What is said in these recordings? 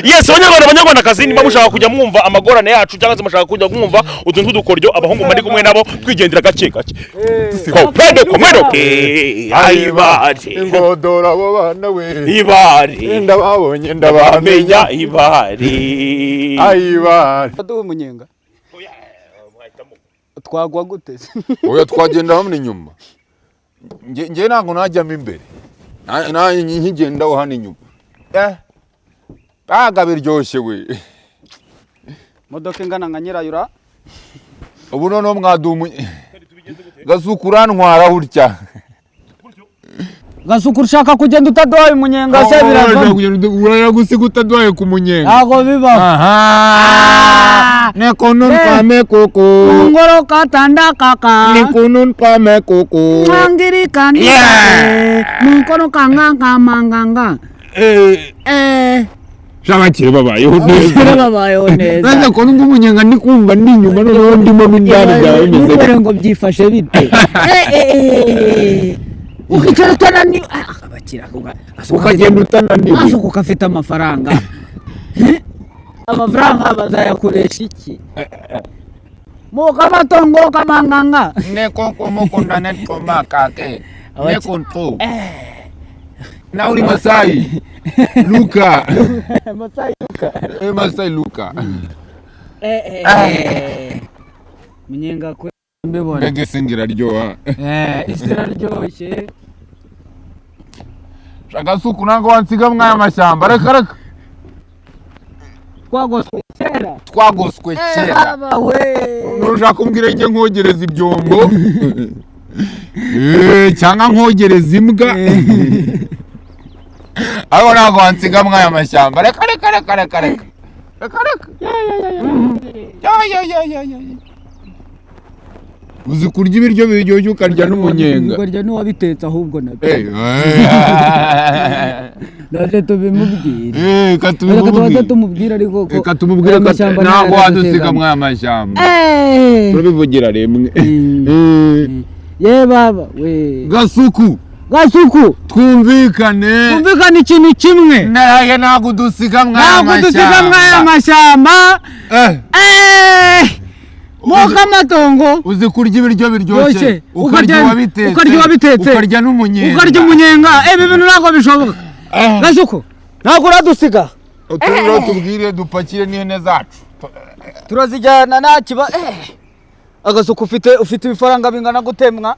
Yes, abanyarwanda kazi niba mushaka kujya mwumva amagorane yacu cyangwa se mushaka kujya mwumva utuntu tudukoryo abahungu bari kumwe nabo twigendera gake gake. Ko pedo komeroke ayibari ingodora abo bana we ibari ndababonye ndabamenya ibari ayibari aduwe munyenga twagwa gute oya twagenda hamwe inyuma nge ntango najyamo imbere na nkigendaho hano inyuma baga biryoshye we modoka ingana nka nyirayura ubu none mwadumu gasukura ntwara hurya gasukura ushaka kugenda utaduhaye umunyenga se biravamo uraya gusiga utaduhaye ku munyenga ntago bibaho ne kunun kame koko ngoro katanda kaka ne kunun kame koko ngiri kandi nukono kanga manganga Shabakire babayeho neza. Nza ko ndi umunyenga ndi kumva ndi nyuma none ndimo bindari byawe bimeze. Ngo byifashe bite. Ukicara utanani abakira ukagenda utananiwe. Asuko kafite amafaranga. Amafaranga bazayakoresha iki? Muka matongo kamanganga. Ne konko mukunda ne komaka ke. Ne konto. Na uri Masai. Luka. Masai Luka. Munyenga kwe mbebona. Mbege singira ryoha. Isira ryoshye. Shagasuku nango wansiga mwaya mashyamba reka. Twagoswe kera. Baba we. Nushaka kumbwira nge nkogereza ibyombo. Cyangwa nkogereza imbwa. Aho nago wansiga mwaya mashyamba reka. Uzi kurya ibiryo biryoshye ukarya n'umunyenga. Ukarya n'uwabitetse ahubwo nabyo. Naje tubimubwira. Katumubwira ariko ko. Katumubwira ntabwo wadusiga mwaya mashyamba. Turabivugira rimwe. Ye baba we. Gasuku twumvikane ikintu kimwe naraye ntabwo dusiga mwaya mashyamba moka matongo uzi kurya ibiryo biryoshye ukarya wabitetse ukarya n'umunyenga ibi bintu ntabwo bishoboka Gasuku ntabwo uradusiga tubwire dupakire n'ihene zacu turazijyana nta kiba Agasuku ufite ibifaranga bingana gutemwa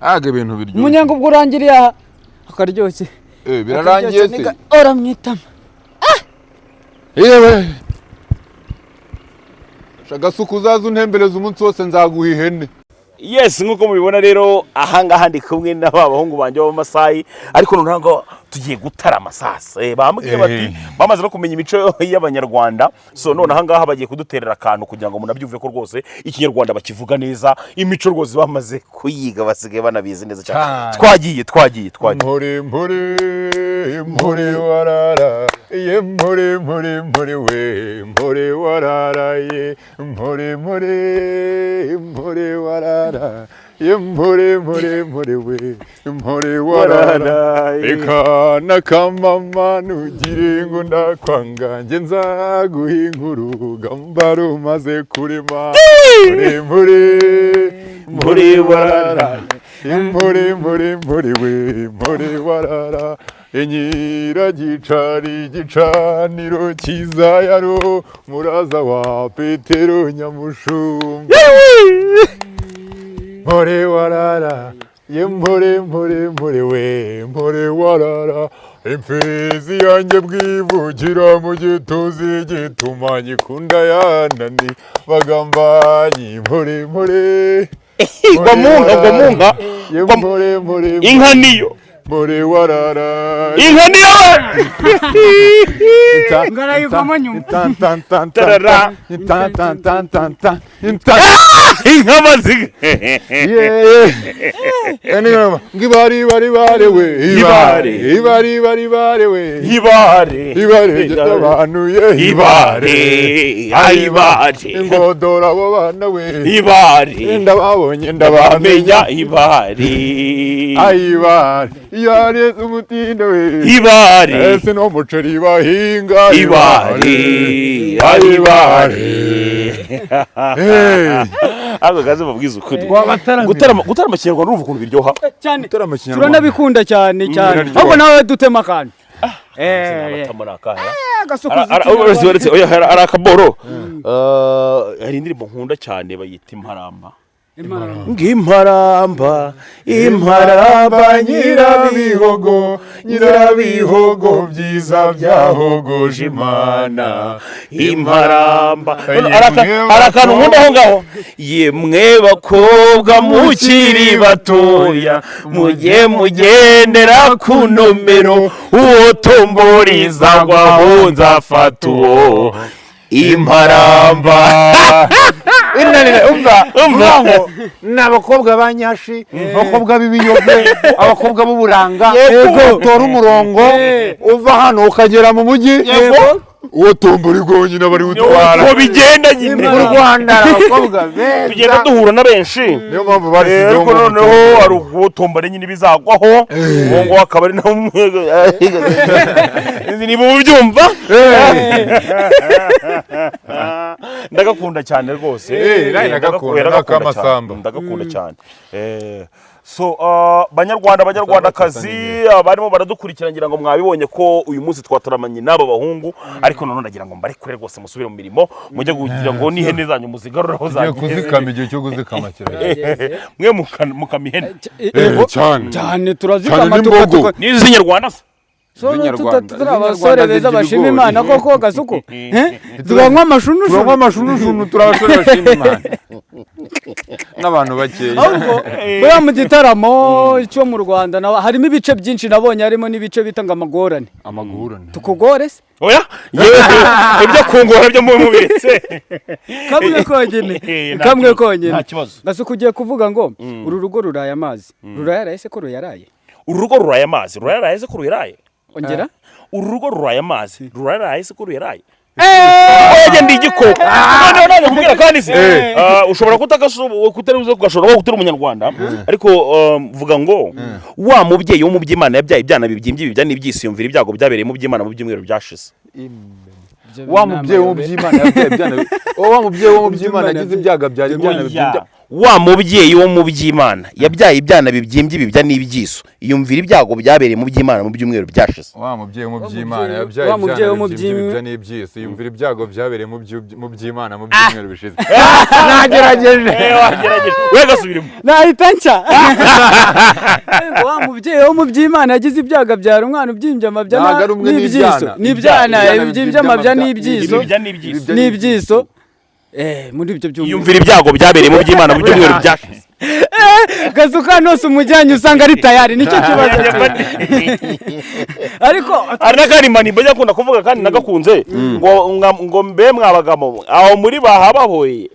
aga ibintu biryoshye umunyenga ubwo urangiriye aha akaryoshye birarangiye se uramwitama yewe Shagasuku uzaza untembereza umunsi wose nzaguha ihene. Yes, nkuko mubibona rero ahangaha ndi kumwe n'abahungu banje b'Amasai ariko nonango tugiye gutara amasasa bambwiye bati bamaze no kumenya imico y'abanyarwanda so none ahangaha bagiye kuduterera akantu kugira ngo munabyuve ko rwose ikinyarwanda bakivuga neza imico rwose bamaze kuyiga basigaye banabizi neza cyane twagiye mpore warara ye mpore we mpore warara ye mpore warara ye mpore we mpore warara ekana kamama nugire ngo ndakwanga nge nzaguha inkuru gamba umaze kurema mpore warara ye mpore we mpore warara Enyira gicari gicaniro kiza yaro muraza wa Petero Nyamushumba mpore warara ye mpore we mpore warara imfizi yanjye bwivugira mu gituzi gituma nyikunda yanani bagambanyi mpore Gomunga inka niyo mpore warara inka niyo ngarayikoma nyuma tarara inka maziga ngibari we ibari we ibare jatabanuye ibare ingodora abo bana we ibare ndababonye ndabamenya ibare ayibare yareze umutindo we ibare ese no muceri bahinga ibare ibare ako kazi babwiza ukuri gutarama kinyarwanda urumva ukuntu biryoha cyane Gutarama kinyarwanda. turanabikunda cyane cyane ahubwo nawe dutema akantu hari akaboro hari indirimbo nkunda cyane bayita imparamba ngimparamba imparamba nyirabihogo nyirabihogo byiza byahogoje imana imparamba hari akantu nkunda aho ngaho yemwe bakobwa mukiri batoya mujye mugendera ku nomero uwo tomboriza ngwaho nzafata uwo imparamba umva ngo ni abakobwa ba nyashi abakobwa b'ibiyobe abakobwa b'uburanga utora umurongo uva hano ukagera mu mujyi uwo tombora igonyine bari gutwara uko bigenda nyine mu Rwanda abakobwa beza tugenda duhura na benshi niyo mpamvu barisizeho ariko noneho hari uwo tombora nyine bizagwaho uwo ngo akaba ari nawe ni mu byumva ndagakunda cyane rwose ndagakunda cyane so banyarwandakazi barimo baradukurikira ngira ngo mwabibonye ko uyu munsi twataramanye n'aba bahungu ariko none ndagira ngo mbarekure rwose musubire mu mirimo mujye kugira ngo n'ihene zanyu muzigaruraho zanyu kuzikama igihe cyo kuzikama kirageze mwe mukama ihene cyane turazikama tukatuka n'izi nyarwanda turi abasore beza bashima imana koko gasuko tubanywa amashunushunu turi abasore bashima imana n'abantu bakeya buriya mu gitaramo cyo mu Rwanda harimo ibice byinshi nabonye harimo n'ibice bita ngo amagorane tukugore se oya ibyo kungora byo mu mubitse kamwe konyine nta kibazo gasuko ugiye kuvuga ngo uru rugo ruraye amazi rurayaraye se ko ruyaraye urugo ruraye amazi rurayaraye se ko ruyaraye ongera urugo ruraye amazi rurayaraye se ko ruyaraye ndi igikoko none nkubwira kandi se ushobora kutaruza kugashobora gutera umunyarwanda ariko vuga ngo wa mubyeyi wo mu by'Imana yabyaye ibyana bibyimbye ibijya n'ibyisiyumvira ibyago byabereye mu by'Imana mu byumweru byashize wa mubyeyi wo mu by'Imana yabyaye ibyana wa mubyeyi wo mu by'Imana yagize ibyaga byari ibyana bibyimbye wa mubyeyi wo mu by'Imana yabyaye ibyana bibyimbye ibijya n'ibyiso yumvira ibyago byabereye mu by'Imana mu byumweru byashize wa mubyeyi wo mu by'Imana yabyaye ibyana bibyimbye ibijya n'ibyiso yumvira ibyago byabereye mu by'Imana mu byumweru bishize nagerageje we gasubirimo nahita nshya wa mubyeyi wo mu by'Imana yagize ibyaga byara umwana ubyimbye amabya n'ibyiso n'ibyana ibyimbye amabya n'ibyiso muri ibyo byumweru yumvira ibyago byabereye mu by'Imana mu byumweru byashize gasuka nose umujyanye usanga ari tayari nicyo kibazo ariko ari n'akandi manimba ajya akunda kuvuga kandi nagakunze ngo mbe mwabagamo aho muri bahabahoye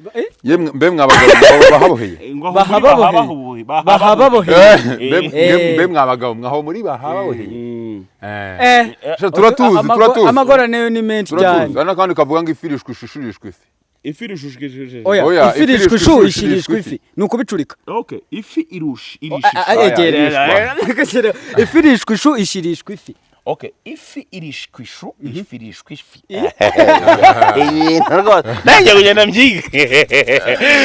mbe mwabagabo bahabahoye mbe mwabagabo mwaho muri bahabahoye turatuzi amagorane ni menshi cyane kandi kavuga ngo ifirishwe ishishurishwe ifi oya ifirishwe ishishurishwe ifi nuko bicurika okay ifi irushi ifirishwe ishirishwe ifi okay ifi irishwe ifirishwe ifi nanjye kugenda mbyiga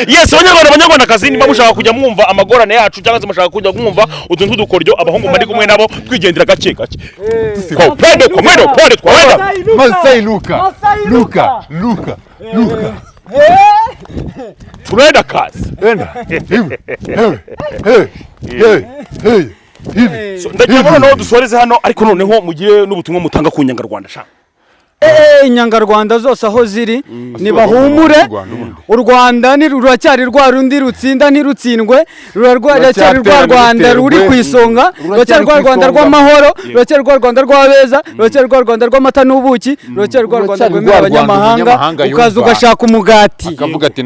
yes abanyarwandakazi nimba mushaka kujya mwumva amagorane yacu cyangwa se mushaka kujya mwumva utuntu tw'udukoryo abahungu mari kumwe nabo twigendera gake gake pende twawenda Masai Luka tunaenda kazi ndagira ngo noneho dusoreze hano ariko noneho mugire n'ubutumwa mutanga ku Nyangarwanda sha Inyangarwanda zose aho ziri nibahumure u Rwanda ni ruracyari rwa rundi rutsinda ntirutsindwe ruracyari rwa Rwanda ruri ku isonga ruracyari rwa Rwanda rw'amahoro ruracyari rwa Rwanda rw'abeza ruracyari rwa Rwanda rw'amata n'ubuki ruracyari rwa Rwanda rwemera abanyamahanga ukaza ugashaka umugati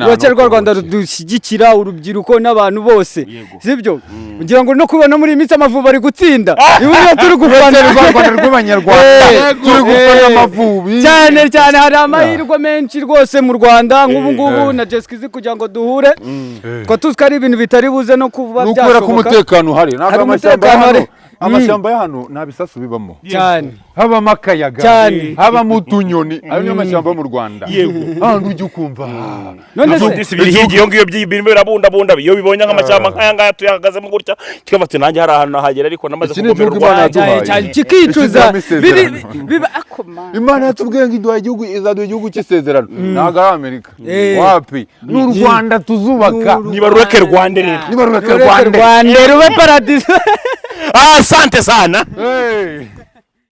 ruracyari rwa Rwanda rudushyigikira urubyiruko n'abantu bose sibyo kugira ngo no kubona muri iminsi Amavubi ari gutsinda niba turi gufana rwa Rwanda rw'abanyarwanda turi gufana Amavubi cyane hari amahirwe menshi rwose mu Rwanda nk'ubu ngubu na Jeskizi kugira ngo duhure twa tuzi ko ari ibintu bitari buze no kuba byashoboka n'ukubera ko umutekano hari ntabwo amashyamba hano amashyamba ya hano nta bisasu bibamo cyane habamo akayaga Cyane. habamo utunyoni ayo niyo mashyamba yo mu Rwanda ahantu ujya ukumva none se Isi biri hirya iyo ngiyo by'ibintu birabundabunda iyo bibonye nk'amashyamba nk'aya ngaya tuyahagazemo gutya kikaba ati nanjye hari ahantu nahagera ariko namaze Iki ni kugomera igihugu Imana urwanjye yaduhaye. cyane kikicuza Isezerano. biba akoma Imana yatubwiye ngo iduha igihugu izaduha igihugu cy'isezerano ntabwo ari Amerika Eh. wapi ni u Rwanda tuzubaka niba rureke Rwanda rero niba rureke Rwanda Rwanda rube paradizo asante sana Hey.